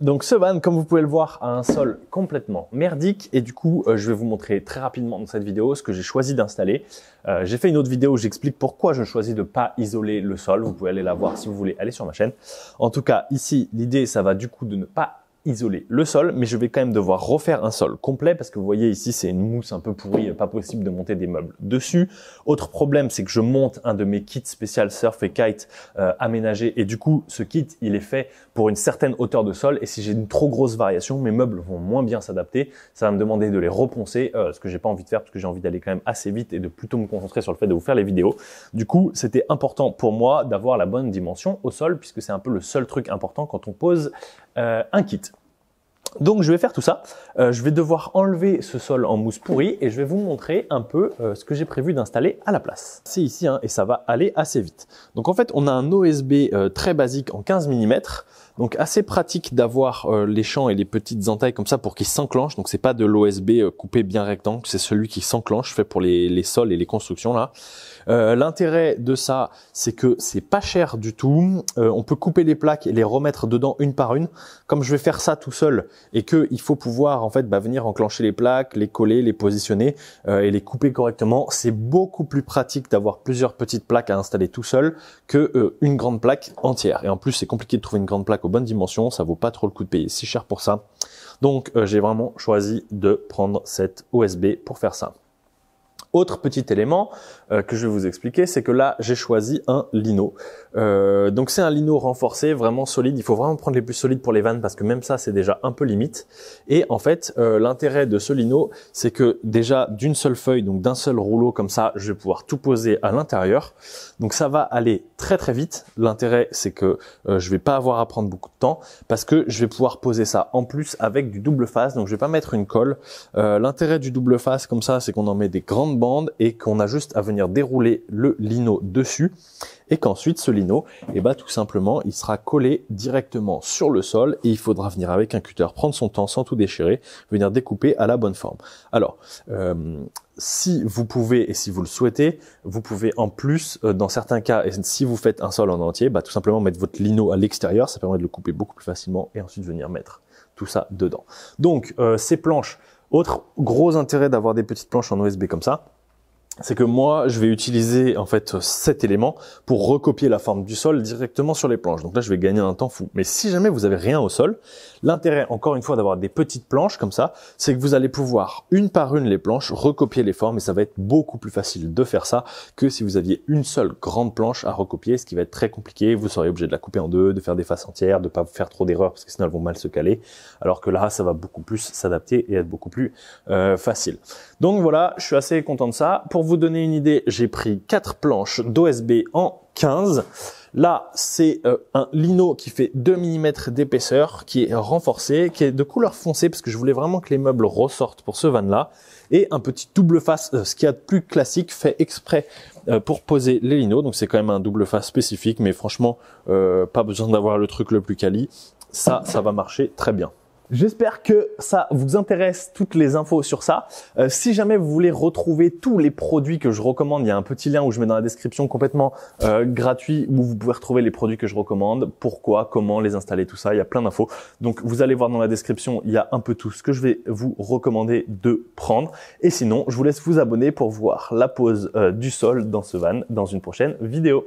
Donc ce van, comme vous pouvez le voir, a un sol complètement merdique et du coup, je vais vous montrer très rapidement dans cette vidéo ce que j'ai choisi d'installer. J'ai fait une autre vidéo où j'explique pourquoi je choisis de ne pas isoler le sol. Vous pouvez aller la voir si vous voulez aller sur ma chaîne. En tout cas, ici, l'idée, ça va du coup de ne pas isoler le sol, mais je vais quand même devoir refaire un sol complet parce que vous voyez ici c'est une mousse un peu pourrie, pas possible de monter des meubles dessus. Autre problème, c'est que je monte un de mes kits spécial surf et kite aménagé et du coup ce kit il est fait pour une certaine hauteur de sol et si j'ai une trop grosse variation, mes meubles vont moins bien s'adapter. Ça va me demander de les reponcer, ce que j'ai pas envie de faire parce que j'ai envie d'aller quand même assez vite et de plutôt me concentrer sur le fait de vous faire les vidéos. Du coup, c'était important pour moi d'avoir la bonne dimension au sol puisque c'est un peu le seul truc important quand on pose un kit. Donc je vais faire tout ça, je vais devoir enlever ce sol en mousse pourrie et je vais vous montrer un peu ce que j'ai prévu d'installer à la place. C'est ici et ça va aller assez vite. Donc en fait on a un OSB très basique en 15 mm, donc assez pratique d'avoir les champs et les petites entailles comme ça pour qu'ils s'enclenchent. Donc c'est pas de l'OSB coupé bien rectangle, c'est celui qui s'enclenche, fait pour les sols et les constructions là. L'intérêt de ça, c'est que c'est pas cher du tout. On peut couper les plaques et les remettre dedans une par une. Comme je vais faire ça tout seul et que il faut pouvoir en fait venir enclencher les plaques, les coller, les positionner et les couper correctement, c'est beaucoup plus pratique d'avoir plusieurs petites plaques à installer tout seul que une grande plaque entière. Et en plus, c'est compliqué de trouver une grande plaque aux bonnes dimensions. Ça vaut pas trop le coup de payer si cher pour ça. Donc, j'ai vraiment choisi de prendre cette OSB pour faire ça. Autre petit élément que je vais vous expliquer, c'est que là, j'ai choisi un lino. Donc c'est un lino renforcé, vraiment solide. Il faut vraiment prendre les plus solides pour les vannes parce que même ça, c'est déjà un peu limite. Et en fait, l'intérêt de ce lino, c'est que déjà d'une seule feuille, donc d'un seul rouleau comme ça, je vais pouvoir tout poser à l'intérieur. Donc ça va aller très très vite. L'intérêt, c'est que je vais pas avoir à prendre beaucoup de temps parce que je vais pouvoir poser ça en plus avec du double face. Donc je vais pas mettre une colle. L'intérêt du double face comme ça, c'est qu'on en met des grandes bandes et qu'on a juste à venir dérouler le lino dessus et qu'ensuite ce lino, tout simplement, il sera collé directement sur le sol et il faudra venir avec un cutter, prendre son temps sans tout déchirer, venir découper à la bonne forme. Alors, si vous pouvez et si vous le souhaitez, vous pouvez en plus, dans certains cas, et si vous faites un sol en entier, tout simplement mettre votre lino à l'extérieur, ça permet de le couper beaucoup plus facilement et ensuite venir mettre tout ça dedans. Donc, ces planches, autre gros intérêt d'avoir des petites planches en OSB comme ça, c'est que moi, je vais utiliser en fait cet élément pour recopier la forme du sol directement sur les planches. Donc là, je vais gagner un temps fou. Mais si jamais vous avez rien au sol, l'intérêt, encore une fois, d'avoir des petites planches comme ça, c'est que vous allez pouvoir, une par une, les planches, recopier les formes et ça va être beaucoup plus facile de faire ça que si vous aviez une seule grande planche à recopier, ce qui va être très compliqué. Vous seriez obligé de la couper en deux, de faire des faces entières, de pas faire trop d'erreurs parce que sinon elles vont mal se caler. Alors que là, ça va beaucoup plus s'adapter et être beaucoup plus facile. Donc voilà, je suis assez content de ça. Pour vous donner une idée, j'ai pris 4 planches d'OSB en 15. Là, c'est un lino qui fait 2 mm d'épaisseur, qui est renforcé, qui est de couleur foncée, parce que je voulais vraiment que les meubles ressortent pour ce van-là. Et un petit double face, ce qu'il y a de plus classique, fait exprès pour poser les linos. Donc c'est quand même un double face spécifique, mais franchement, pas besoin d'avoir le truc le plus quali. Ça va marcher très bien. J'espère que ça vous intéresse, toutes les infos sur ça. Si jamais vous voulez retrouver tous les produits que je recommande, il y a un petit lien où je mets dans la description complètement gratuit où vous pouvez retrouver les produits que je recommande, pourquoi, comment les installer, tout ça. Il y a plein d'infos. Donc vous allez voir dans la description, il y a un peu tout ce que je vais vous recommander de prendre. Et sinon, je vous laisse vous abonner pour voir la pose du sol dans ce van dans une prochaine vidéo.